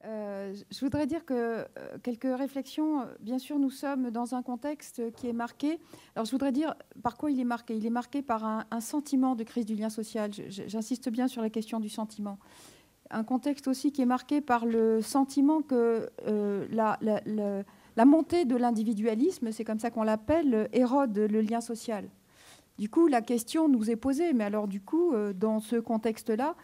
Je voudrais dire que quelques réflexions. Bien sûr, nous sommes dans un contexte qui est marqué. Alors, je voudrais dire par quoi il est marqué. Il est marqué par un sentiment de crise du lien social. J'insiste bien sur la question du sentiment. Un contexte aussi qui est marqué par le sentiment que la montée de l'individualisme, c'est comme ça qu'on l'appelle, érode le lien social. Du coup, la question nous est posée. Mais alors, du coup, dans ce contexte-là,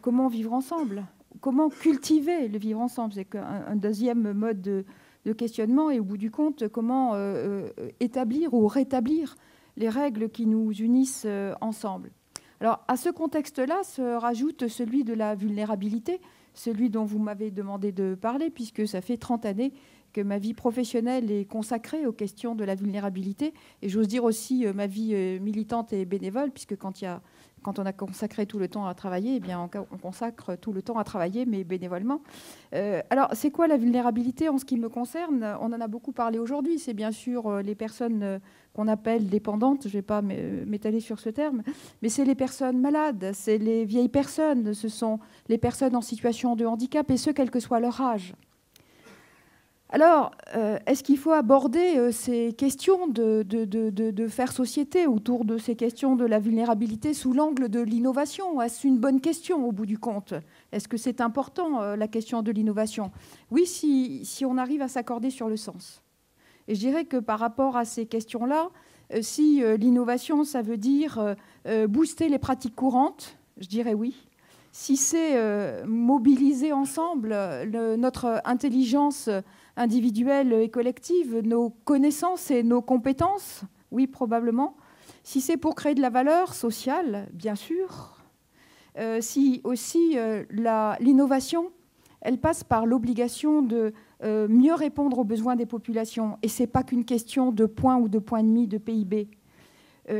comment vivre ensemble ? Comment cultiver le vivre ensemble? C'est un deuxième mode de questionnement. Et au bout du compte, comment établir ou rétablir les règles qui nous unissent ensemble? Alors, à ce contexte-là se rajoute celui de la vulnérabilité, celui dont vous m'avez demandé de parler, puisque ça fait 30 années que ma vie professionnelle est consacrée aux questions de la vulnérabilité. Et j'ose dire aussi ma vie militante et bénévole, puisque quand on a consacré tout le temps à travailler, eh bien, on consacre tout le temps à travailler, mais bénévolement. Alors, c'est quoi la vulnérabilité en ce qui me concerne? On en a beaucoup parlé aujourd'hui. C'est bien sûr les personnes qu'on appelle dépendantes. Je ne vais pas m'étaler sur ce terme, mais c'est les personnes malades, c'est les vieilles personnes, ce sont les personnes en situation de handicap, et ce, quel que soit leur âge. Alors, est-ce qu'il faut aborder ces questions de faire société autour de ces questions de la vulnérabilité sous l'angle de l'innovation? Est-ce une bonne question au bout du compte? Est-ce que c'est important, la question de l'innovation? Oui, si on arrive à s'accorder sur le sens. Et je dirais que par rapport à ces questions-là, si l'innovation, ça veut dire booster les pratiques courantes, je dirais oui. Si c'est mobiliser ensemble notre intelligence individuelle et collective, nos connaissances et nos compétences, oui, probablement. Si c'est pour créer de la valeur sociale, bien sûr. Si aussi l'innovation, elle passe par l'obligation de mieux répondre aux besoins des populations. Et ce n'est pas qu'une question de points ou de points et demi de PIB.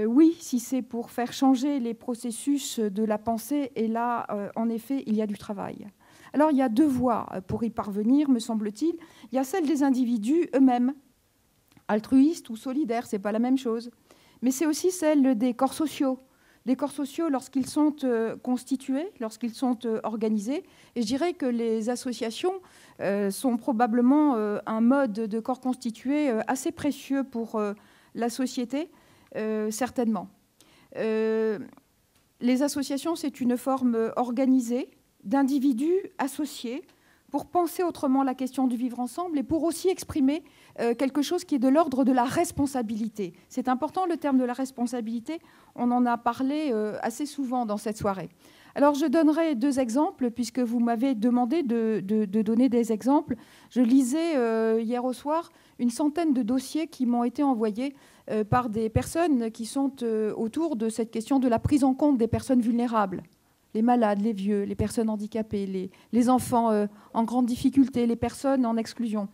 Oui, si c'est pour faire changer les processus de la pensée, et là, en effet, il y a du travail. Alors, il y a deux voies pour y parvenir, me semble-t-il. Il y a celle des individus eux-mêmes, altruistes ou solidaires, ce n'est pas la même chose. Mais c'est aussi celle des corps sociaux. Des corps sociaux, lorsqu'ils sont constitués, lorsqu'ils sont organisés. Et je dirais que les associations sont probablement un mode de corps constitué assez précieux pour la société, certainement. Les associations, c'est une forme organisée d'individus associés pour penser autrement la question du vivre ensemble et pour aussi exprimer quelque chose qui est de l'ordre de la responsabilité. C'est important, le terme de la responsabilité. On en a parlé assez souvent dans cette soirée. Alors, je donnerai deux exemples, puisque vous m'avez demandé de donner des exemples. Je lisais hier au soir une centaine de dossiers qui m'ont été envoyés par des personnes qui sont autour de cette question de la prise en compte des personnes vulnérables. Les malades, les vieux, les personnes handicapées, les enfants en grande difficulté, les personnes en exclusion.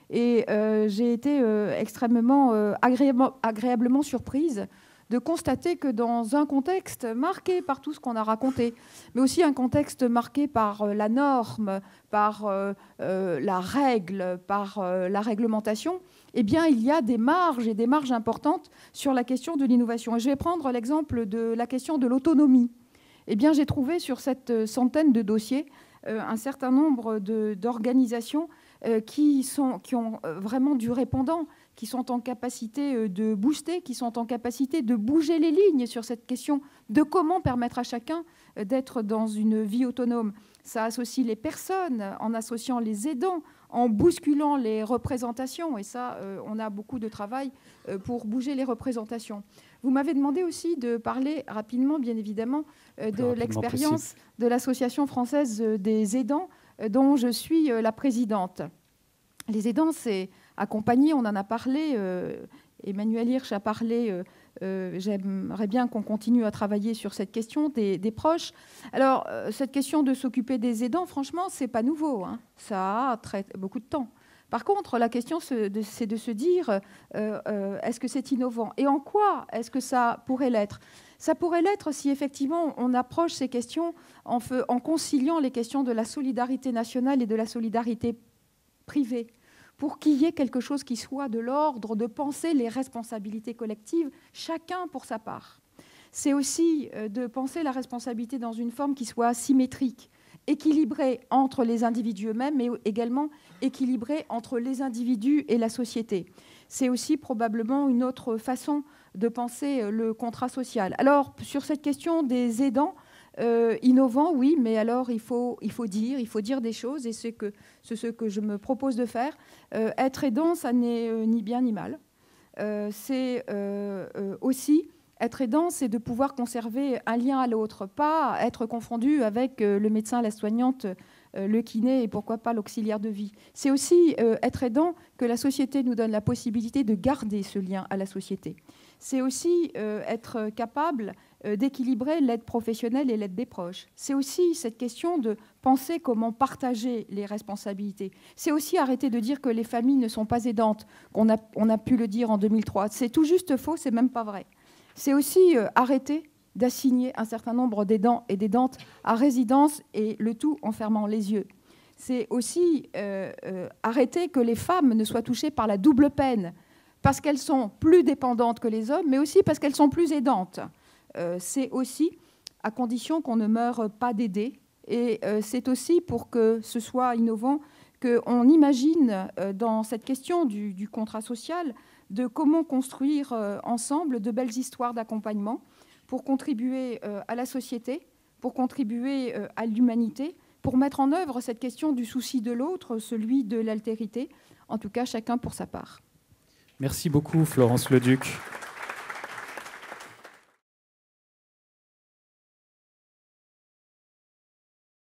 Et j'ai été extrêmement agréablement surprise de constater que dans un contexte marqué par tout ce qu'on a raconté, mais aussi un contexte marqué par la norme, par la règle, par la réglementation, eh bien, il y a des marges et des marges importantes sur la question de l'innovation. Et je vais prendre l'exemple de la question de l'autonomie. Eh bien, j'ai trouvé sur cette centaine de dossiers un certain nombre d'organisations qui ont vraiment du répondant, qui sont en capacité de booster, qui sont en capacité de bouger les lignes sur cette question de comment permettre à chacun d'être dans une vie autonome. Ça associe les personnes en associant les aidants, en bousculant les représentations. Et ça, on a beaucoup de travail pour bouger les représentations. Vous m'avez demandé aussi de parler rapidement, bien évidemment, de l'expérience de l'Association française des aidants, dont je suis la présidente. Les aidants, c'est accompagner, on en a parlé, Emmanuel Hirsch a parlé, j'aimerais bien qu'on continue à travailler sur cette question des proches. Alors, cette question de s'occuper des aidants, franchement, c'est pas nouveau, hein. Ça a beaucoup de temps. Par contre, la question, c'est de se dire, est-ce que c'est innovant? Et en quoi est-ce que ça pourrait l'être? Ça pourrait l'être si effectivement on approche ces questions en conciliant les questions de la solidarité nationale et de la solidarité privée, pour qu'il y ait quelque chose qui soit de l'ordre de penser les responsabilités collectives, chacun pour sa part. C'est aussi de penser la responsabilité dans une forme qui soit symétrique, équilibrée entre les individus eux-mêmes, mais également équilibrée entre les individus et la société. C'est aussi probablement une autre façon de penser le contrat social. Alors, sur cette question des aidants, innovants, oui, mais alors il faut dire des choses, et c'est ce que je me propose de faire. Être aidant, ça n'est ni bien ni mal. C'est aussi... Être aidant, c'est de pouvoir conserver un lien à l'autre, pas être confondu avec le médecin, la soignante, le kiné et pourquoi pas l'auxiliaire de vie. C'est aussi être aidant que la société nous donne la possibilité de garder ce lien à la société. C'est aussi être capable d'équilibrer l'aide professionnelle et l'aide des proches. C'est aussi cette question de penser comment partager les responsabilités. C'est aussi arrêter de dire que les familles ne sont pas aidantes, on a pu le dire en 2003. C'est tout juste faux, c'est même pas vrai. C'est aussi arrêter d'assigner un certain nombre d'aidants et d'aidantes à résidence, et le tout en fermant les yeux. C'est aussi arrêter que les femmes ne soient touchées par la double peine, parce qu'elles sont plus dépendantes que les hommes, mais aussi parce qu'elles sont plus aidantes. C'est aussi à condition qu'on ne meure pas d'aider. Et c'est aussi, pour que ce soit innovant, qu'on imagine dans cette question du contrat social de comment construire ensemble de belles histoires d'accompagnement pour contribuer à la société, pour contribuer à l'humanité, pour mettre en œuvre cette question du souci de l'autre, celui de l'altérité, en tout cas chacun pour sa part. Merci beaucoup Florence Leduc.